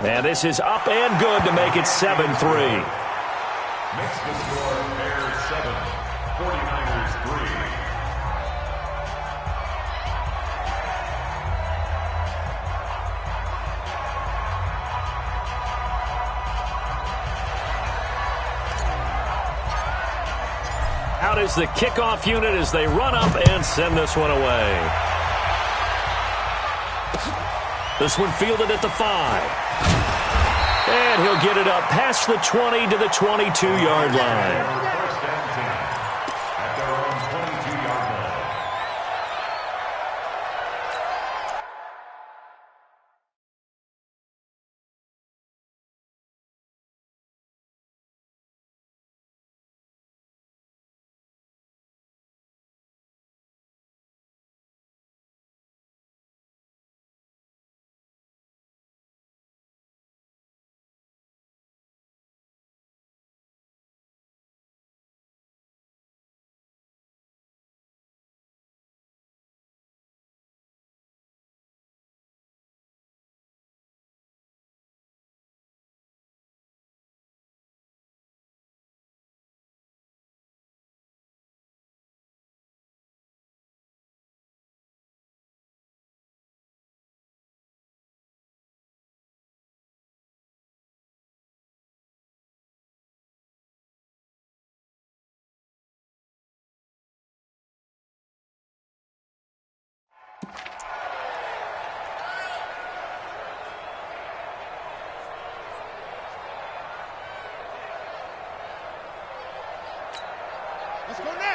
And this is up and good to make it 7-3. Makes the score Bears 7, 49ers 3. Out is the kickoff unit as they run up and send this one away. This one fielded at the 5. And he'll get it up past the 20 to the 22-yard line. First and 10 at their own 22-yard line.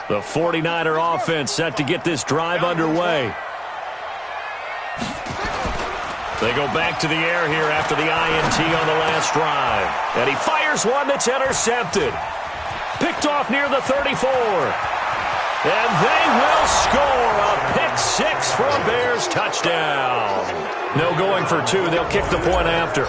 The 49er offense set to get this drive underway. They go back to the air here after the INT on the last drive. And he fires one that's intercepted. Picked off near the 34. And they will score a pick six for a Bears touchdown. No going for two. They'll kick the point after.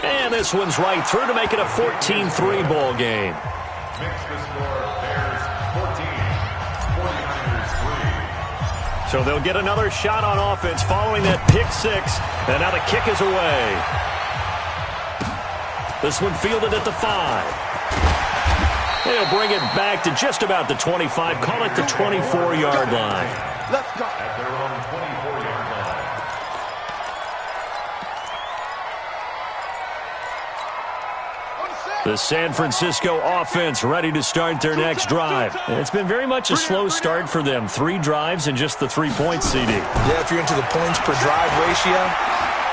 And this one's right through to make it a 14-3 ball game. Makes the score Bears 14, 49ers 3. So they'll get another shot on offense following that pick six. And now the kick is away. This one fielded at the 5. They'll bring it back to just about the 25. Call it the 24-yard line. Let's go. At their own 24-yard line. The San Francisco offense ready to start their next drive. And it's been very much a slow start for them. 3 drives and just the 3 points, CD. Yeah, if you're into the points per drive ratio,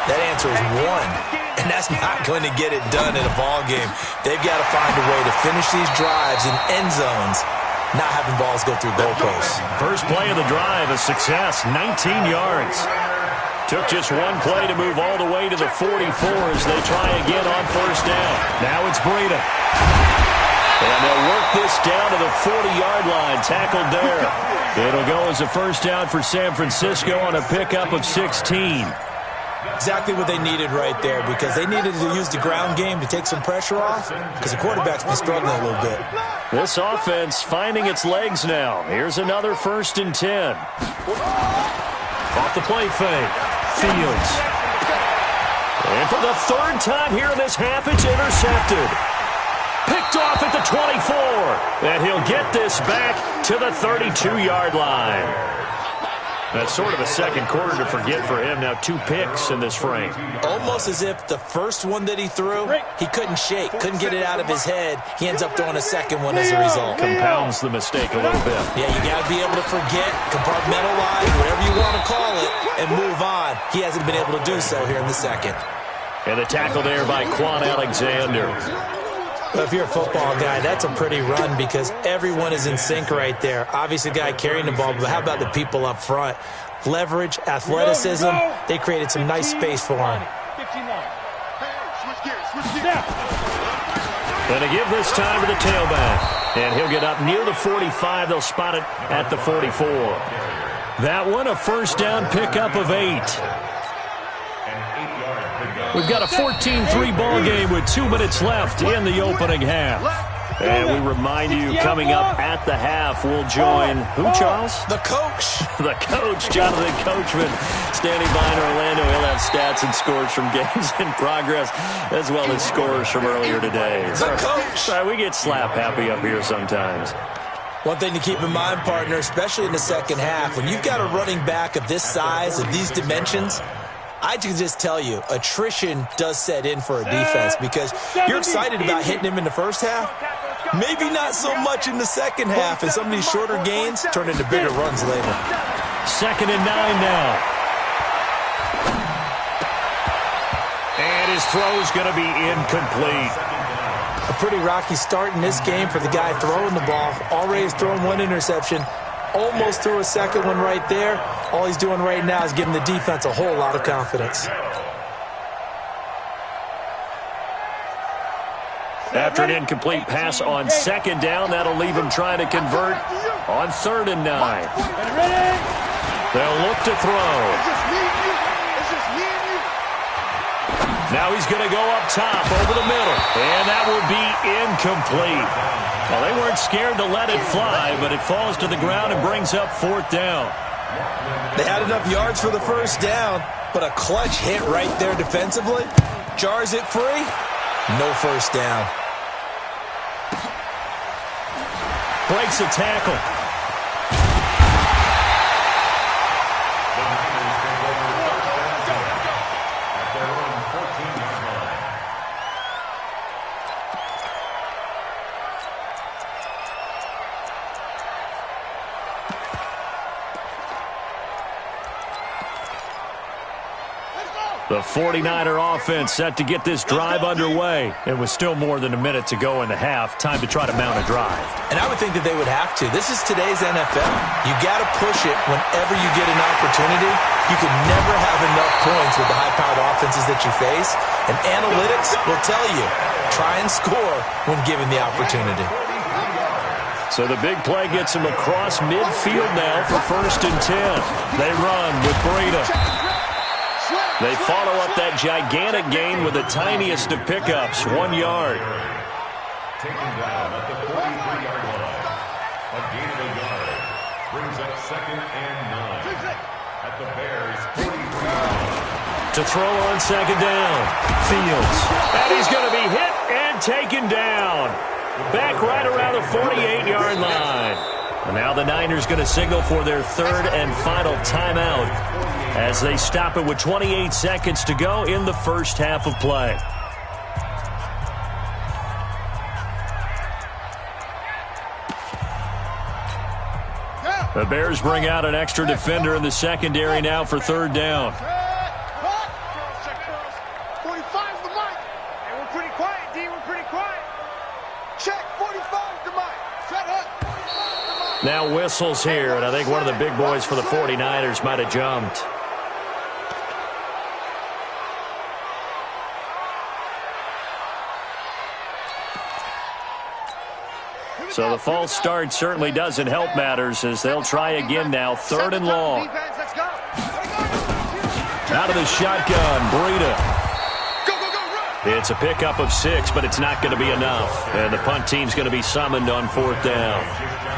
that answer is 1. And that's not going to get it done in a ball game. They've got to find a way to finish these drives in end zones, not having balls go through goalposts. First play of the drive, a success, 19 yards. Took just one play to move all the way to the 44 as they try again on first down. Now it's Breida. And they'll work this down to the 40-yard line, tackled there. It'll go as a first down for San Francisco on a pickup of 16. Exactly what they needed right there, because they needed to use the ground game to take some pressure off, because the quarterback's been struggling a little bit. This offense finding its legs now. Here's another 1st and 10. Off the play fake. Fields. And for the 3rd time here in this half, it's intercepted. Picked off at the 24. And he'll get this back to the 32-yard line. That's sort of a second quarter to forget for him. Now 2 picks in this frame. Almost as if the first one that he threw, he couldn't shake, couldn't get it out of his head. He ends up throwing a second one as a result. Compounds the mistake a little bit. Yeah, you got to be able to forget, compartmentalize, whatever you want to call it, and move on. He hasn't been able to do so here in the second. And the tackle there by Quan Alexander. Well, if you're a football guy, that's a pretty run because everyone is in sync right there. Obviously, the guy carrying the ball, but how about the people up front? Leverage, athleticism, they created some nice space for him. Going to give this time to the tailback. And he'll get up near the 45. They'll spot it at the 44. That one, a first down pickup of 8. We've got a 14-3 ball game with 2 minutes left in the opening half. And we remind you, coming up at the half, we'll join who, Charles? The coach. The coach, Jonathan Coachman, standing by in Orlando. He'll have stats and scores from games in progress, as well as scores from earlier today. The coach. Sorry, we get slap happy up here sometimes. One thing to keep in mind, partner, especially in the second half, when you've got a running back of this size, of these dimensions, I can just tell you, attrition does set in for a defense because you're excited about hitting him in the first half. Maybe not so much in the second half, and some of these shorter gains turn into bigger runs later. 2nd and 9 now. And his throw's going to be incomplete. A pretty rocky start in this game for the guy throwing the ball. Already has thrown one interception. Almost threw a second one right there. All he's doing right now is giving the defense a whole lot of confidence. After an incomplete pass on 2nd down, that'll leave him trying to convert on 3rd and 9. They'll look to throw. Now he's going to go up top over the middle, and that will be incomplete. Well, they weren't scared to let it fly, but it falls to the ground and brings up 4th down. They had enough yards for the first down, but a clutch hit right there defensively. Jars it free. No first down. Breaks a tackle. The 49er offense set to get this drive underway. It was still more than a minute to go in the half. Time to try to mount a drive. And I would think that they would have to. This is today's NFL. You got to push it whenever you get an opportunity. You can never have enough points with the high-powered offenses that you face. And analytics will tell you, try and score when given the opportunity. So the big play gets him across midfield now for 1st and 10. They run with Breida. They follow up that gigantic gain with the tiniest of pickups, 1 yard. Taken down at the 43-yard line. A gain of a yard brings up 2nd and 9 at the Bears' 43-yard line. To throw on 2nd down, Fields. And he's going to be hit and taken down. Back right around the 48-yard line. And now the Niners going to signal for their 3rd and final timeout as they stop it with 28 seconds to go in the first half of play. The Bears bring out an extra defender in the secondary now for 3rd down. 45's the mic. And we're pretty quiet, D. We're pretty quiet. Check, 45's the mic. Shut up. Now whistles here, and I think one of the big boys for the 49ers might have jumped. So the false start certainly doesn't help matters as they'll try again now, 3rd and long. Out of the shotgun, Breida. It's a pickup of 6, but it's not going to be enough. And the punt team's going to be summoned on 4th down.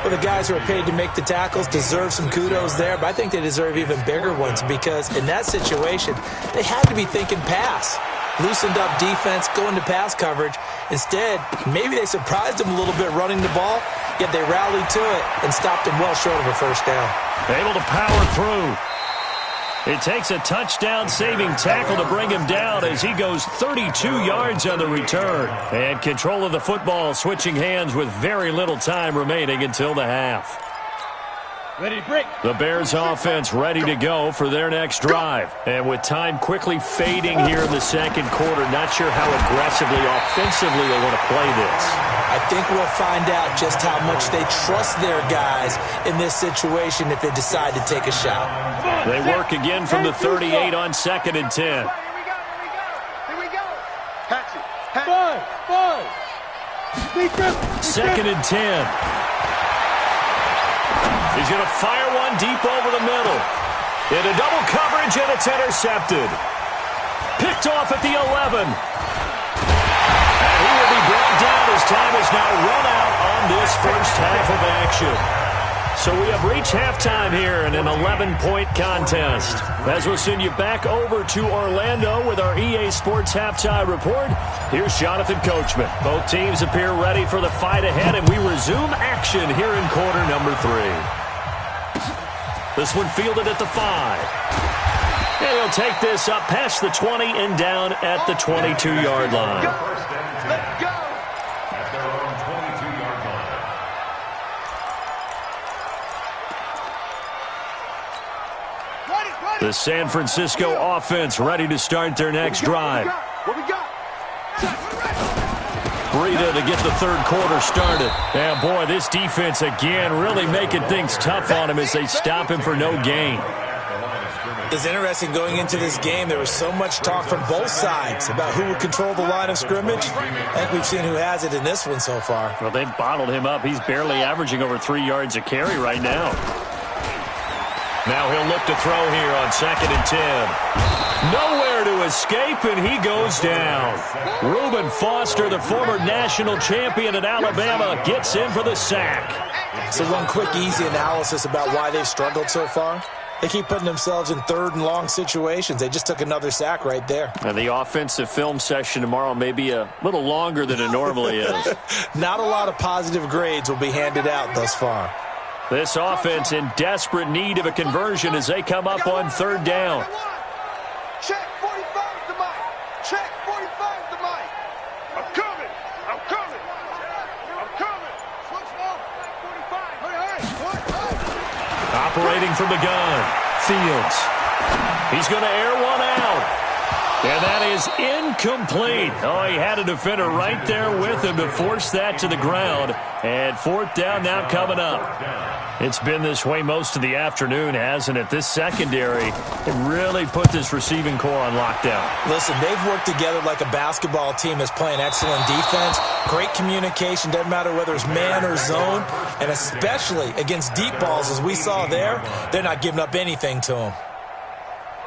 Well, the guys who are paid to make the tackles deserve some kudos there, but I think they deserve even bigger ones because in that situation, they had to be thinking pass. Loosened up defense, going to pass coverage. Instead, maybe they surprised them a little bit running the ball, yet they rallied to it and stopped them well short of a first down. Able to power through. It takes a touchdown-saving tackle to bring him down as he goes 32 yards on the return. And control of the football switching hands with very little time remaining until the half. Ready to break. The Bears offense ready to go for their next drive. And with time quickly fading here in the second quarter, not sure how aggressively, offensively they want to play this. I think we'll find out just how much they trust their guys in this situation if they decide to take a shot. They work again from the 38 on 2nd and 10. Here we go. Hatch it. Five. 2nd and 10. He's going to fire one deep over the middle. Into double coverage, and it's intercepted. Picked off at the 11. And he will be brought it down as time is now run out on this first half of action. So we have reached halftime here in an 11-point contest. As we'll send you back over to Orlando with our EA Sports Halftime Report, here's Jonathan Coachman. Both teams appear ready for the fight ahead, and we resume action here in quarter number 3. This one fielded at the 5. And he'll take this up past the 20 and down at the 22-yard line. Let's go. At their own 22-yard line. The San Francisco offense ready to start their next drive. What we got? Breida to get the third quarter started. And boy, this defense again really making things tough on him as they stop him for no gain. It's interesting going into this game. There was so much talk from both sides about who would control the line of scrimmage. I think we've seen who has it in this one so far. Well, they've bottled him up. He's barely averaging over 3 yards a carry right now. Now he'll look to throw here on 2nd and 10. Nowhere to escape, and he goes down. Reuben Foster, the former national champion at Alabama, gets in for the sack. So one quick, easy analysis about why they've struggled so far. They keep putting themselves in 3rd and long situations. They just took another sack right there. And the offensive film session tomorrow may be a little longer than it normally is. Not a lot of positive grades will be handed out thus far. This offense in desperate need of a conversion as they come up on 3rd down. Check 45 to Mike. Check 45 to Mike. I'm coming. I'm coming. I'm coming. Switch now. 45. Hey. Operating from the gun. Fields. He's going to air one out. And that is incomplete. Oh, he had a defender right there with him to force that to the ground. And 4th down now coming up. It's been this way most of the afternoon, hasn't it? This secondary, it really put this receiving core on lockdown. Listen, they've worked together like a basketball team that's playing excellent defense. Great communication, doesn't matter whether it's man or zone. And especially against deep balls, as we saw there, they're not giving up anything to them.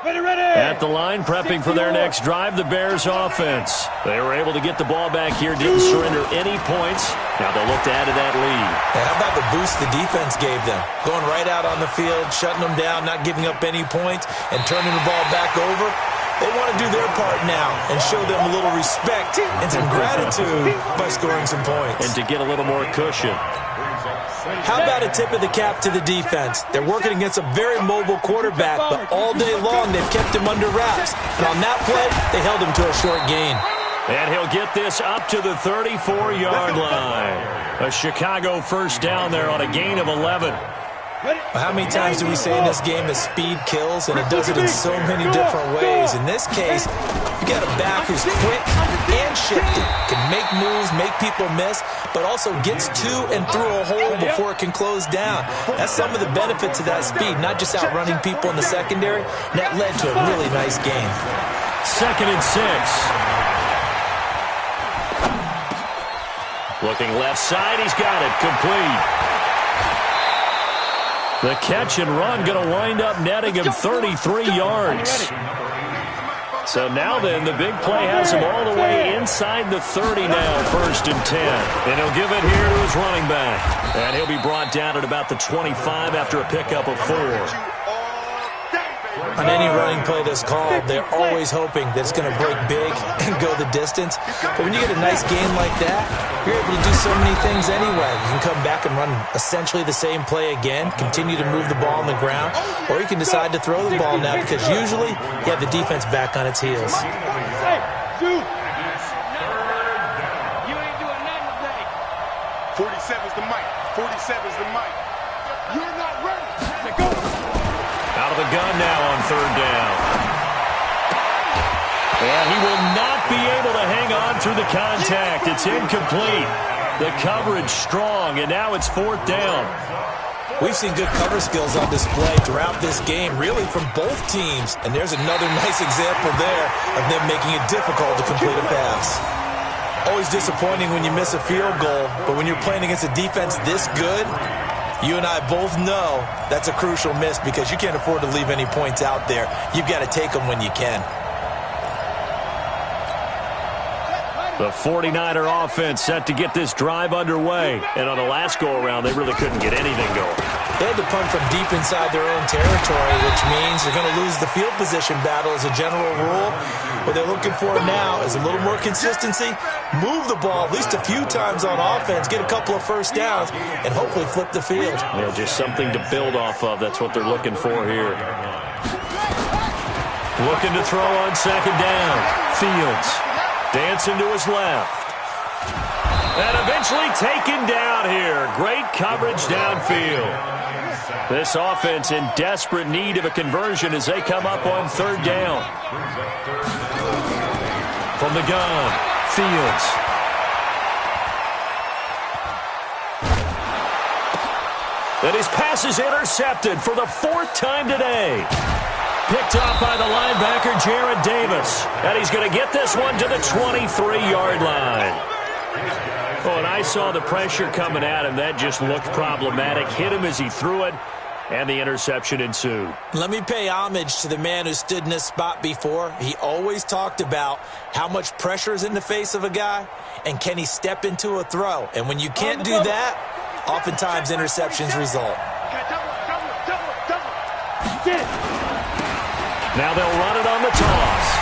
At the line, prepping for their next drive, the Bears offense. They were able to get the ball back here, didn't surrender any points. Now they'll look to add to that lead. Hey, how about the boost the defense gave them? Going right out on the field, shutting them down, not giving up any points, and turning the ball back over. They want to do their part now and show them a little respect and some gratitude by scoring some points. And to get a little more cushion. How about a tip of the cap to the defense? They're working against a very mobile quarterback, but all day long they've kept him under wraps. And on that play, they held him to a short gain. And he'll get this up to the 34-yard line. A Chicago first down there on a gain of 11. How many times do we say in this game that speed kills, and it does it in so many different ways? In this case, you got a back who's quick and shifty, can make moves, make people miss, but also gets to and through a hole before it can close down. That's some of the benefits of that speed, not just outrunning people in the secondary, and that led to a really nice game. 2nd and 6. Looking left side, he's got it, complete. The catch and run going to wind up netting him 33 yards. So now then, the big play has him all the way inside the 30 now, 1st and 10. And he'll give it here to his running back. And he'll be brought down at about the 25 after a pickup of 4. On any running play that's called, they're always hoping that it's going to break big and go the distance. But when you get a nice game like that, you're able to do so many things anyway. You can come back and run essentially the same play again, continue to move the ball on the ground, or you can decide to throw the ball now because usually you have the defense back on its heels. 47's the mic. 47's the mic. You're not ready. Go. Out of the gun now on 3rd down. And he will not be able to hang on through the contact. It's incomplete. The coverage strong, and now it's 4th down. We've seen good cover skills on display throughout this game, really from both teams. And there's another nice example there of them making it difficult to complete a pass. Always disappointing when you miss a field goal, but when you're playing against a defense this good, you and I both know that's a crucial miss because you can't afford to leave any points out there. You've got to take them when you can. The 49er offense set to get this drive underway. And on the last go-around, they really couldn't get anything going. They had to punt from deep inside their own territory, which means they're going to lose the field position battle as a general rule. What they're looking for now is a little more consistency, move the ball at least a few times on offense, get a couple of first downs, and hopefully flip the field. Yeah, just something to build off of. That's what they're looking for here. Looking to throw on second down. Fields dancing to his left. And eventually taken down here. Great coverage downfield. This offense in desperate need of a conversion as they come up on third down. From the gun, Fields. And his pass is intercepted for the fourth time today. Picked off by the linebacker, Jarrad Davis. And he's going to get this one to the 23-yard line. Oh, and I saw the pressure coming at him. That just looked problematic. Hit him as he threw it, and the interception ensued. Let me pay homage to the man who stood in this spot before. He always talked about how much pressure is in the face of a guy, and can he step into a throw. And when you can't do that, oftentimes interceptions result. Now they'll run it on the toss.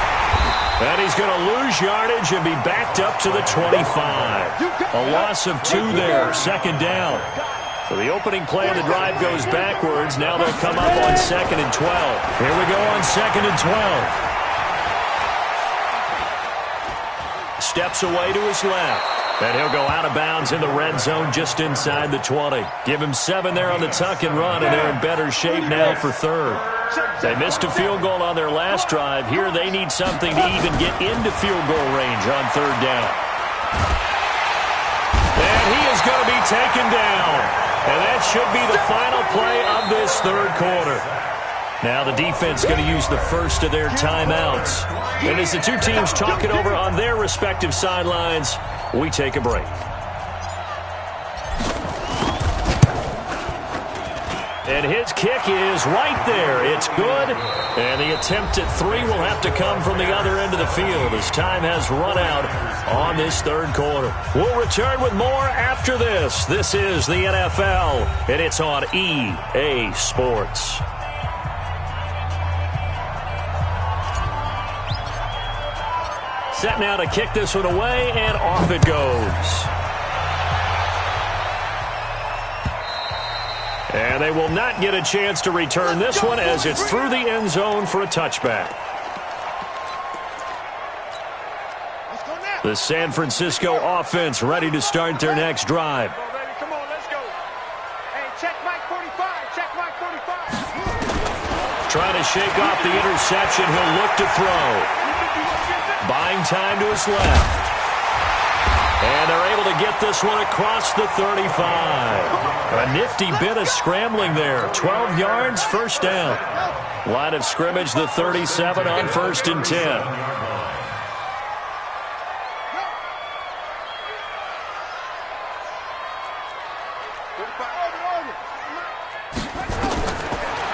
And he's going to lose yardage and be backed up to the 25. A loss of 2 there, second down. So the opening play of the drive goes backwards. Now they'll come up on 2nd and 12. Here we go on 2nd and 12. Steps away to his left. And he'll go out of bounds in the red zone just inside the 20. Give him 7 there on the tuck and run, and they're in better shape now for third. They missed a field goal on their last drive. Here they need something to even get into field goal range on third down. And he is going to be taken down. And that should be the final play of this third quarter. Now the defense going to use the first of their timeouts. And as the two teams talk it over on their respective sidelines, we take a break. And his kick is right there. It's good. And the attempt at 3 will have to come from the other end of the field as time has run out on this third quarter. We'll return with more after this. This is the NFL, and it's on EA Sports. Set now to kick this one away, and off it goes. And they will not get a chance to return this one as it's through the end zone for a touchback. The San Francisco offense ready to start their next drive. Come on, let's go. Hey, check Mike 45. Check Mike 45. Trying to shake off the interception. He'll look to throw. Buying time to his left. And they're able to get this one across the 35. A nifty bit of scrambling there. 12 yards, first down. Line of scrimmage, the 37 on 1st and 10.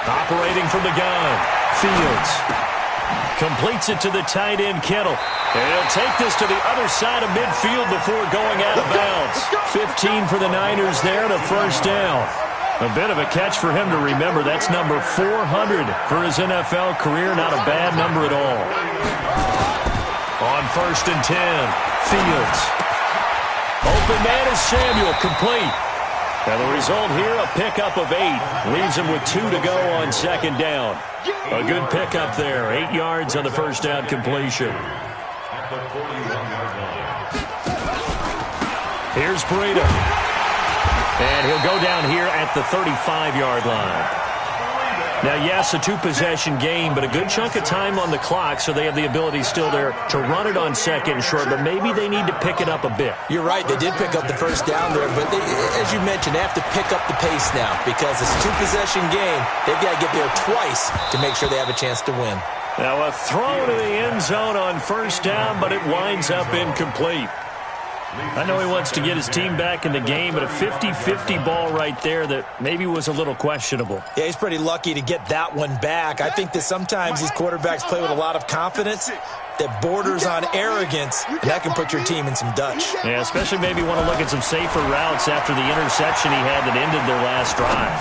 Operating from the gun, Fields. Completes it to the tight end, Kittle. And he'll take this to the other side of midfield before going out of bounds. 15 for the Niners there to first down. A bit of a catch for him to remember. That's number 400 for his NFL career. Not a bad number at all. On 1st and 10, Fields. Open man is Samuel, complete. And the result here, a pickup of 8. Leaves him with 2 to go on 2nd down. A good pickup there. 8 yards on the first down completion. Here's Breida. And he'll go down here at the 35-yard line. Now, yes, a 2-possession game, but a good chunk of time on the clock, so they have the ability still there to run it on 2nd and short, but maybe they need to pick it up a bit. You're right. They did pick up the first down there, but they, as you mentioned, they have to pick up the pace now because it's a 2-possession game. They've got to get there twice to make sure they have a chance to win. Now, a throw to the end zone on 1st down, but it winds up incomplete. I know he wants to get his team back in the game, but a 50-50 ball right there that maybe was a little questionable. Yeah, he's pretty lucky to get that one back. I think that sometimes these quarterbacks play with a lot of confidence that borders on arrogance, and that can put your team in some Dutch. Yeah, especially maybe want to look at some safer routes after the interception he had that ended their last drive.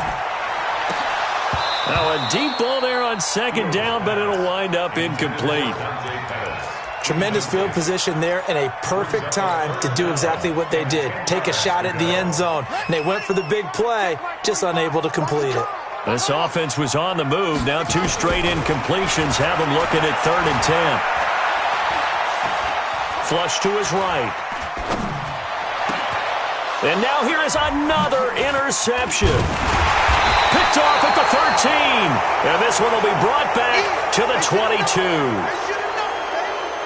Now a deep ball there on second down, but it'll wind up incomplete. Tremendous field position there and a perfect time to do exactly what they did. Take a shot at the end zone. And they went for the big play, just unable to complete it. This offense was on the move. Now 2 straight incompletions have them looking at 3rd and 10. Flush to his right. And now here is another interception. Picked off at the 13. And this one will be brought back to the 22.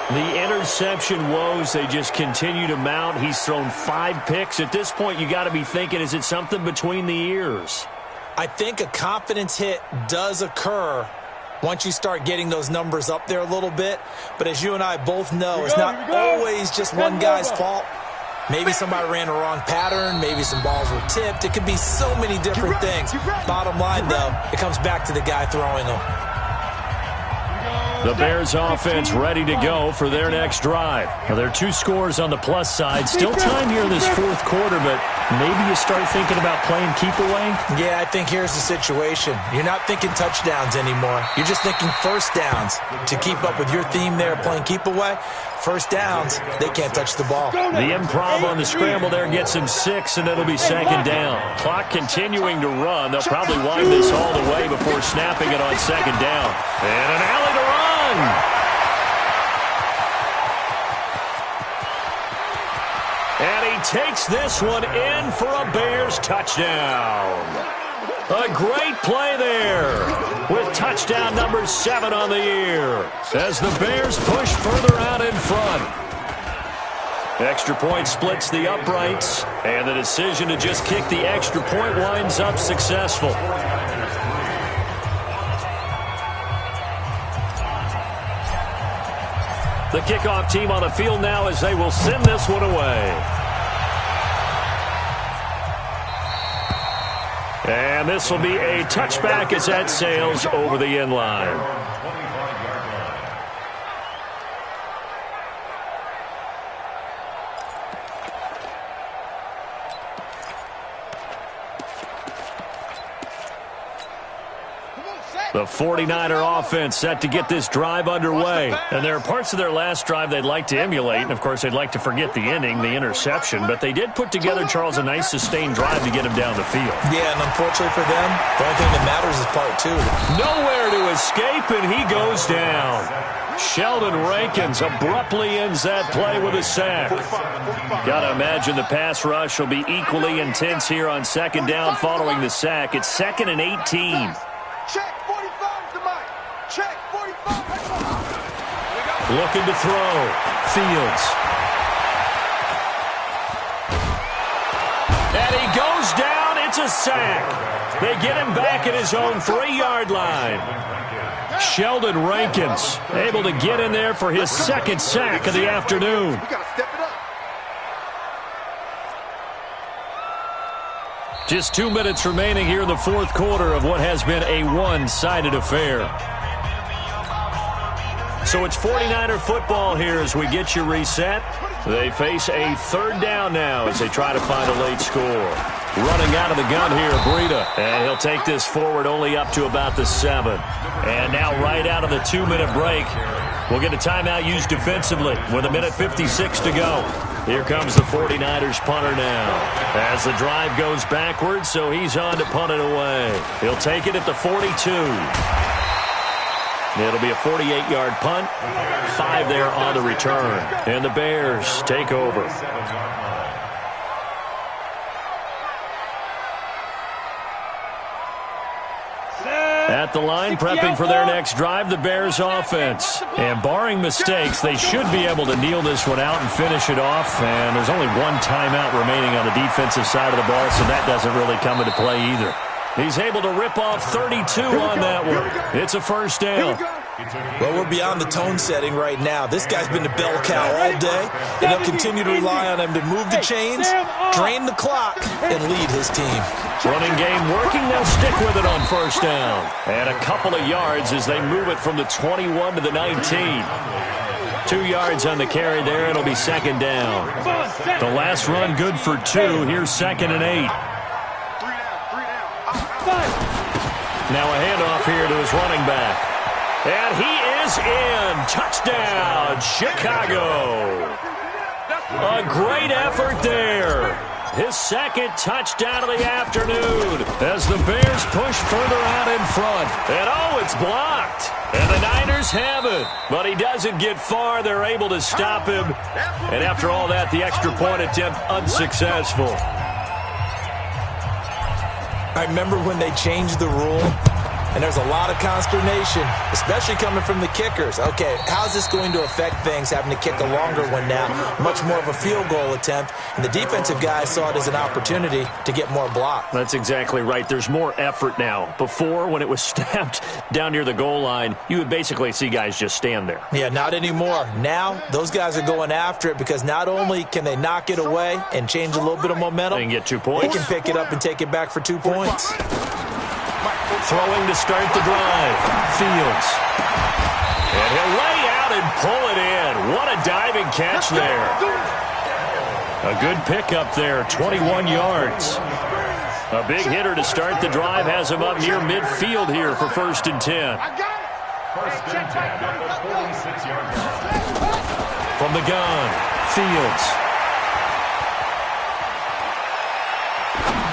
The interception woes, they just continue to mount. He's thrown 5 picks. At this point, you got to be thinking, is it something between the ears? I think a confidence hit does occur once you start getting those numbers up there a little bit. But as you and I both know, it's not always just one guy's fault. Maybe somebody ran the wrong pattern. Maybe some balls were tipped. It could be so many different things. Bottom line, though, it comes back to the guy throwing them. The Bears offense ready to go for their next drive. Now, there are 2 scores on the plus side. Still time here in this 4th quarter, but maybe you start thinking about playing keep away? Yeah, I think here's the situation. You're not thinking touchdowns anymore. You're just thinking first downs. To keep up with your theme there, playing keep away, first downs, they can't touch the ball. The improv on the scramble there gets him 6, and it'll be 2nd down. Clock continuing to run. They'll probably wind this all the way before snapping it on 2nd down. And an alley to run. And he takes this one in for a Bears touchdown. A great play there with touchdown number 7 on the year as the Bears push further out in front. Extra point splits the uprights, and the decision to just kick the extra point winds up successful. The kickoff team on the field now as they will send this one away. And this will be a touchback as that sails over the end line. The 49er offense set to get this drive underway. And there are parts of their last drive they'd like to emulate. And, of course, they'd like to forget the ending, the interception. But they did put together, Charles, a nice sustained drive to get him down the field. Yeah, and unfortunately for them, the only thing that matters is part 2. Nowhere to escape, and he goes down. Sheldon Rankins abruptly ends that play with a sack. Got to imagine the pass rush will be equally intense here on 2nd down following the sack. It's 2nd and 18. Check 45 to Mike. Check 45. Looking to throw. Fields. And he goes down. It's a sack. They get him back at his own 3-yard line. Sheldon Rankins able to get in there for his 2nd sack of the afternoon. We got to step it up. Just 2 minutes remaining here in the 4th quarter of what has been a one-sided affair. So it's 49er football here as we get you reset. They face a 3rd down now as they try to find a late score. Running out of the gun here, Breida. And he'll take this forward only up to about the 7. And now right out of the 2-minute break, we'll get a timeout used defensively with 1:56 to go. Here comes the 49ers punter now as the drive goes backwards, so he's on to punt it away. He'll take it at the 42. It'll be a 48-yard punt, 5 there on the return. And the Bears take over. At the line, prepping for their next drive, the Bears offense. And barring mistakes, they should be able to kneel this one out and finish it off. And there's only 1 timeout remaining on the defensive side of the ball, so that doesn't really come into play either. He's able to rip off 32 on that one. It's a first down. Well, we're beyond the tone setting right now. This guy's been the bell cow all day, and they'll continue to rely on him to move the chains, drain the clock, and lead his team. Running game working. They'll stick with it on first down. And a couple of yards as they move it from the 21 to the 19. 2 yards on the carry there. It'll be second down. The last run good for 2. Here's 2nd and 8. Now a handoff here to his running back. And he is in. Touchdown, Chicago. A great effort there. His 2nd touchdown of the afternoon as the Bears push further out in front. And oh, it's blocked. And the Niners have it. But he doesn't get far. They're able to stop him. And after all that, the extra point attempt unsuccessful. I remember when they changed the rule. And there's a lot of consternation, especially coming from the kickers. Okay, how's this going to affect things, having to kick a longer one now, much more of a field goal attempt? And the defensive guys saw it as an opportunity to get more block. That's exactly right. There's more effort now. Before, when it was snapped down near the goal line, you would basically see guys just stand there. Yeah, not anymore. Now, those guys are going after it because not only can they knock it away and change a little bit of momentum, they can get 2 points. They can pick it up and take it back for 2 points. Throwing to start the drive. Fields. And he'll lay out and pull it in. What a diving catch there. A good pickup there, 21 yards. A big hitter to start the drive has him up near midfield here for 1st and 10. First and 10 at the 46-yard line. From the gun, Fields.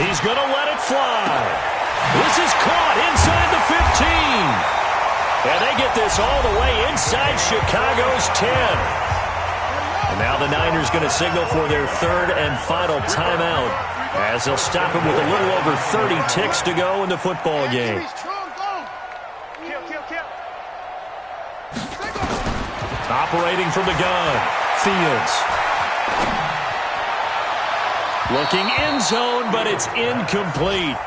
He's going to let it fly. This is caught inside the 15. And they get this all the way inside Chicago's 10. And now the Niners going to signal for their 3rd and final timeout as they'll stop him with a little over 30 ticks to go in the football game. Operating from the gun, Fields. Looking end zone, but it's incomplete.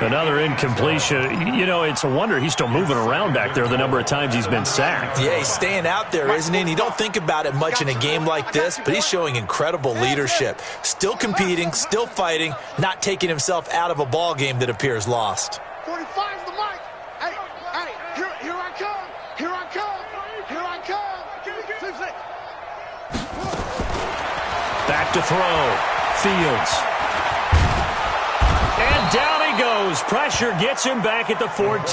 Another incompletion. You know, it's a wonder he's still moving around back there the number of times he's been sacked. Yeah, he's staying out there, isn't he? And you don't think about it much in a game like this, but he's showing incredible leadership. Still competing, still fighting, not taking himself out of a ball game that appears lost. 45's the mic. Hey, here I come. Here I come. Here I come. Back to throw. Fields. And down he goes. Pressure gets him back at the 14.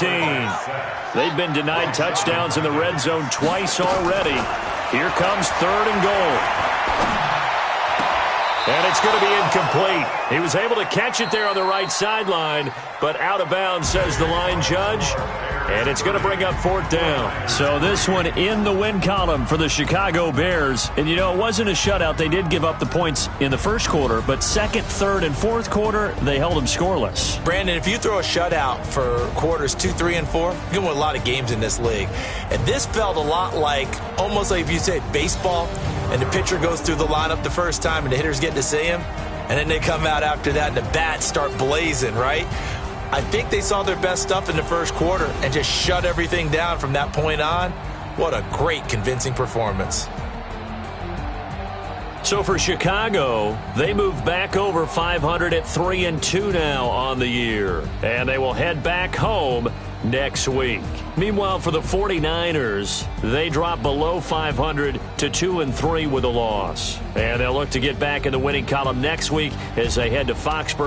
They've been denied touchdowns in the red zone twice already. Here comes 3rd and goal. And it's going to be incomplete. He was able to catch it there on the right sideline, but out of bounds, says the line judge. And it's going to bring up 4th down. So this one in the win column for the Chicago Bears. And, you know, it wasn't a shutout. They did give up the points in the first quarter, but 2nd, 3rd, and 4th quarter, they held them scoreless. Brandon, if you throw a shutout for quarters 2, 3, and 4, you're going to win a lot of games in this league. And this felt a lot like, almost like if you say baseball, and the pitcher goes through the lineup the first time and the hitters get to see him, and then they come out after that and the bats start blazing, right? I think they saw their best stuff in the first quarter and just shut everything down from that point on. What a great, convincing performance. So for Chicago, they move back over 500 at 3-2 now on the year. And they will head back home next week. Meanwhile, for the 49ers, they drop below 500 to 2-3 with a loss. And they'll look to get back in the winning column next week as they head to Foxborough